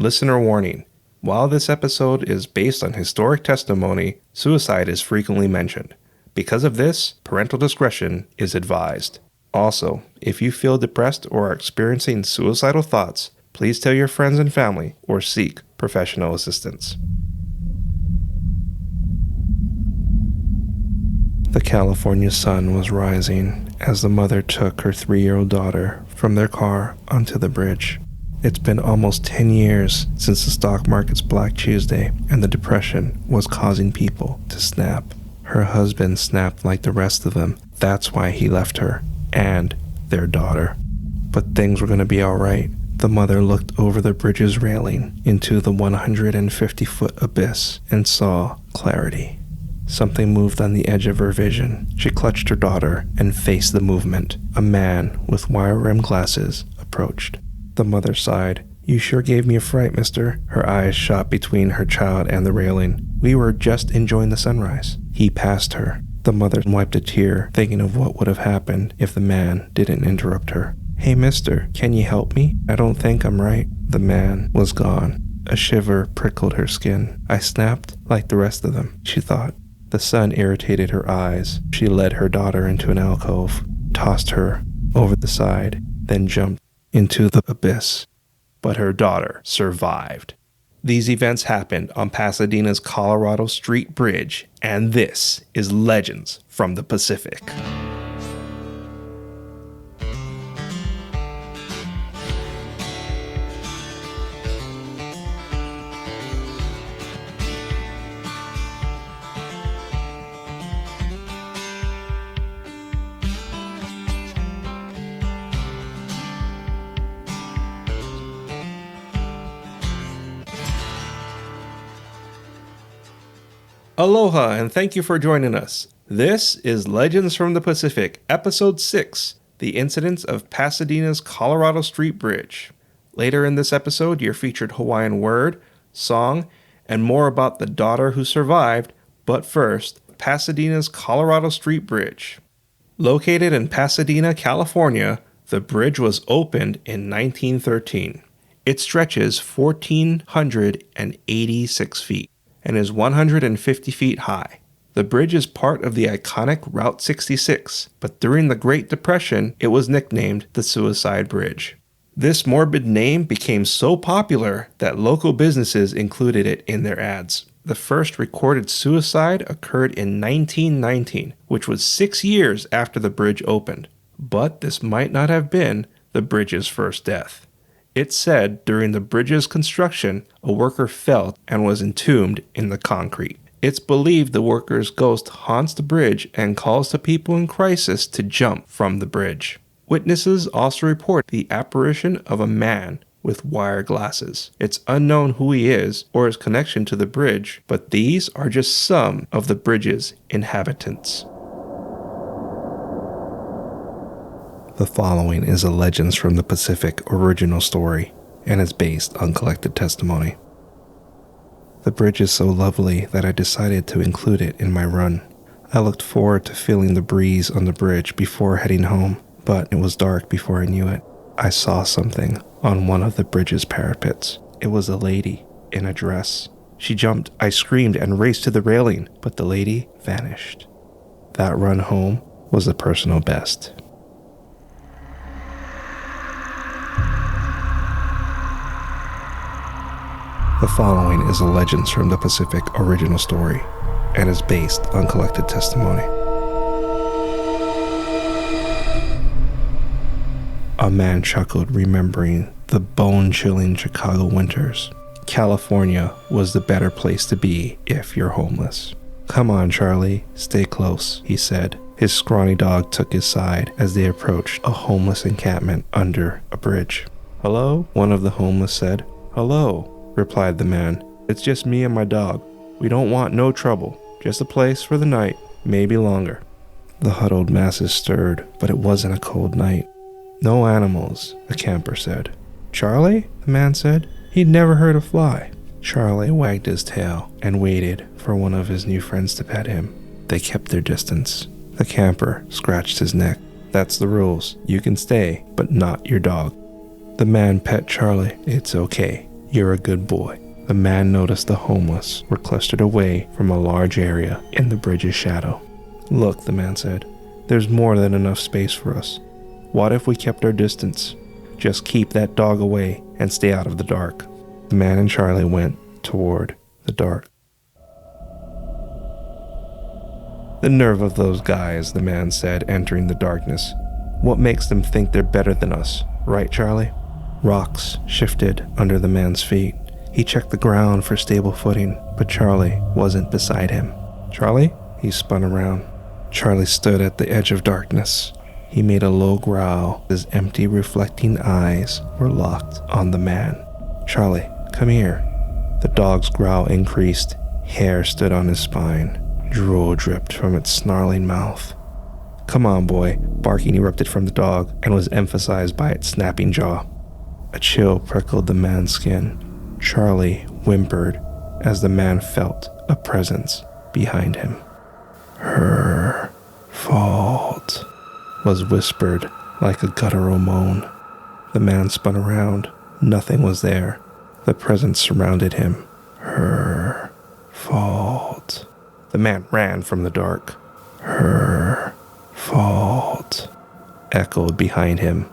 Listener warning. While this episode is based on historic testimony, suicide is frequently mentioned. Because of this, parental discretion is advised. Also, if you feel depressed or are experiencing suicidal thoughts, please tell your friends and family or seek professional assistance. The California sun was rising as the mother took her 3-year-old daughter from their car onto the bridge. It's been almost 10 years since the stock market's Black Tuesday, and the depression was causing people to snap. Her husband snapped like the rest of them. That's why he left her and their daughter. But things were going to be all right. The mother looked over the bridge's railing into the 150-foot abyss and saw clarity. Something moved on the edge of her vision. She clutched her daughter and faced the movement. A man with wire-rimmed glasses approached. The mother sighed. "You sure gave me a fright, mister." Her eyes shot between her child and the railing. "We were just enjoying the sunrise." He passed her. The mother wiped a tear, thinking of what would have happened if the man didn't interrupt her. "Hey, mister, can you help me? I don't think I'm right." The man was gone. A shiver prickled her skin. "I snapped like the rest of them," she thought. The sun irritated her eyes. She led her daughter into an alcove, tossed her over the side, then jumped into the abyss. But her daughter survived. These events happened on Pasadena's Colorado Street Bridge, and this is Legends from the Pacific. Aloha, and thank you for joining us. This is Legends from the Pacific, Episode 6, The Incidents of Pasadena's Colorado Street Bridge. Later in this episode, you're featured Hawaiian word, song, and more about the daughter who survived, but first, Pasadena's Colorado Street Bridge. Located in Pasadena, California, the bridge was opened in 1913. It stretches 1,486 feet. And is 150 feet high. The bridge is part of the iconic Route 66, but during the Great Depression, it was nicknamed the Suicide Bridge. This morbid name became so popular that local businesses included it in their ads. The first recorded suicide occurred in 1919, which was 6 years after the bridge opened. But this might not have been the bridge's first death. It's said during the bridge's construction, a worker fell and was entombed in the concrete. It's believed the worker's ghost haunts the bridge and calls to people in crisis to jump from the bridge. Witnesses also report the apparition of a man with wire glasses. It's unknown who he is or his connection to the bridge, but these are just some of the bridge's inhabitants. The following is a Legends from the Pacific original story, and is based on collected testimony. The bridge is so lovely that I decided to include it in my run. I looked forward to feeling the breeze on the bridge before heading home, but it was dark before I knew it. I saw something on one of the bridge's parapets. It was a lady in a dress. She jumped, I screamed and raced to the railing, but the lady vanished. That run home was the personal best. The following is a Legends from the Pacific original story, and is based on collected testimony. A man chuckled, remembering the bone-chilling Chicago winters. California was the better place to be if you're homeless. "Come on, Charlie, stay close," he said. His scrawny dog took his side as they approached a homeless encampment under a bridge. "Hello?" one of the homeless said. "Hello," replied the man. "It's just me and my dog. We don't want no trouble. Just a place for the night, maybe longer." The huddled masses stirred, but it wasn't a cold night. "No animals," a camper said. "Charlie?" the man said. He'd never heard a fly. Charlie wagged his tail and waited for one of his new friends to pet him. They kept their distance. The camper scratched his neck. "That's the rules. You can stay, but not your dog." The man pet Charlie. "It's okay. You're a good boy. The man noticed the homeless were clustered away from a large area in the bridge's shadow. Look, the man said, there's more than enough space for us. What if we kept our distance? Just keep that dog away and stay out of the dark. The man and Charlie went toward the dark. The nerve of those guys, the man said, entering the darkness. What makes them think they're better than us, right, Charlie? Rocks shifted under the man's feet. He checked the ground for stable footing, but Charlie wasn't beside him. Charlie? He spun around. Charlie stood at the edge of darkness. He made a low growl. His empty, reflecting eyes were locked on the man. Charlie, come here. The dog's growl increased. Hair stood on his spine. Drool dripped from its snarling mouth. Come on, boy, barking erupted from the dog and was emphasized by its snapping jaw. A chill prickled the man's skin. Charlie whimpered as the man felt a presence behind him. Her fault, was whispered like a guttural moan. The man spun around. Nothing was there. The presence surrounded him. Her fault. The man ran from the dark. Her fault, echoed behind him.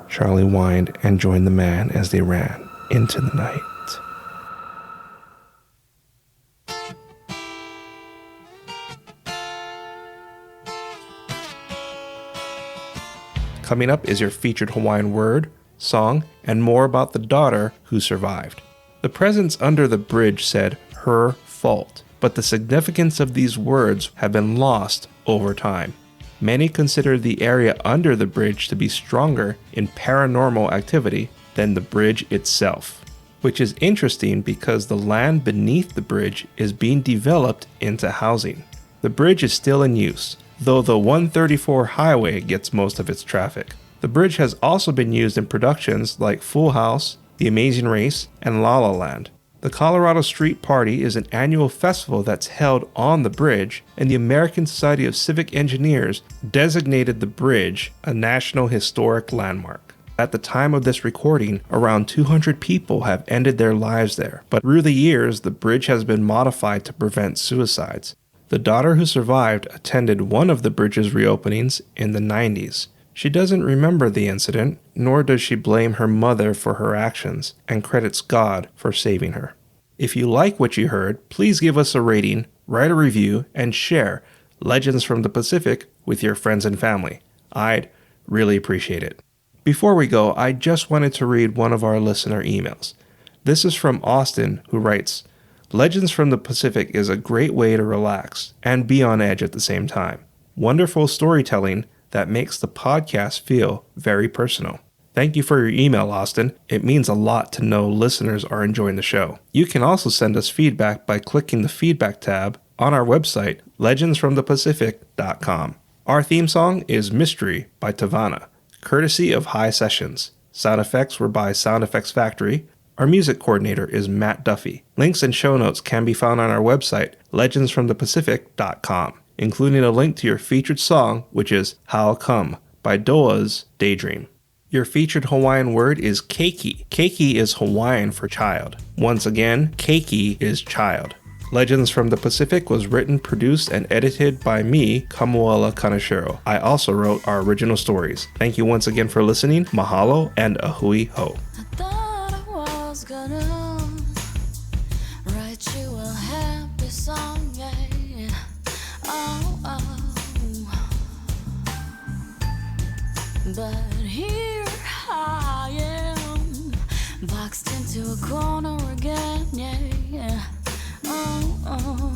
Charlie whined and joined the man as they ran into the night. Coming up is your featured Hawaiian word, song, and more about the daughter who survived. The presence under the bridge said, her fault, but the significance of these words have been lost over time. Many consider the area under the bridge to be stronger in paranormal activity than the bridge itself, which is interesting because the land beneath the bridge is being developed into housing. The bridge is still in use, though the 134 highway gets most of its traffic. The bridge has also been used in productions like Full House, The Amazing Race, and La La Land. The Colorado Street Party is an annual festival that's held on the bridge, and the American Society of Civic Engineers designated the bridge a National Historic Landmark. At the time of this recording, around 200 people have ended their lives there, but through the years, the bridge has been modified to prevent suicides. The daughter who survived attended one of the bridge's reopenings in the 90s. She doesn't remember the incident, nor does she blame her mother for her actions, and credits God for saving her. If you like what you heard, please give us a rating, write a review, and share Legends from the Pacific with your friends and family. I'd really appreciate it. Before we go, I just wanted to read one of our listener emails. This is from Austin, who writes, Legends from the Pacific is a great way to relax and be on edge at the same time. Wonderful storytelling that makes the podcast feel very personal. Thank you for your email, Austin. It means a lot to know listeners are enjoying the show. You can also send us feedback by clicking the feedback tab on our website, legendsfromthepacific.com. Our theme song is Mystery by Tavana, courtesy of High Sessions. Sound effects were by Sound Effects Factory. Our music coordinator is Matt Duffy. Links and show notes can be found on our website, legendsfromthepacific.com, including a link to your featured song, which is How Come by Doah's Daydream. Your featured Hawaiian word is keiki. Keiki is Hawaiian for child. Once again, keiki is child. Legends from the Pacific was written, produced, and edited by me, Kamuela Kaneshiro. I also wrote our original stories. Thank you once again for listening. Mahalo and ahui ho. Gonna write you a happy song, yeah. Oh, oh. But here I am, boxed into a corner again, yeah. Oh, oh.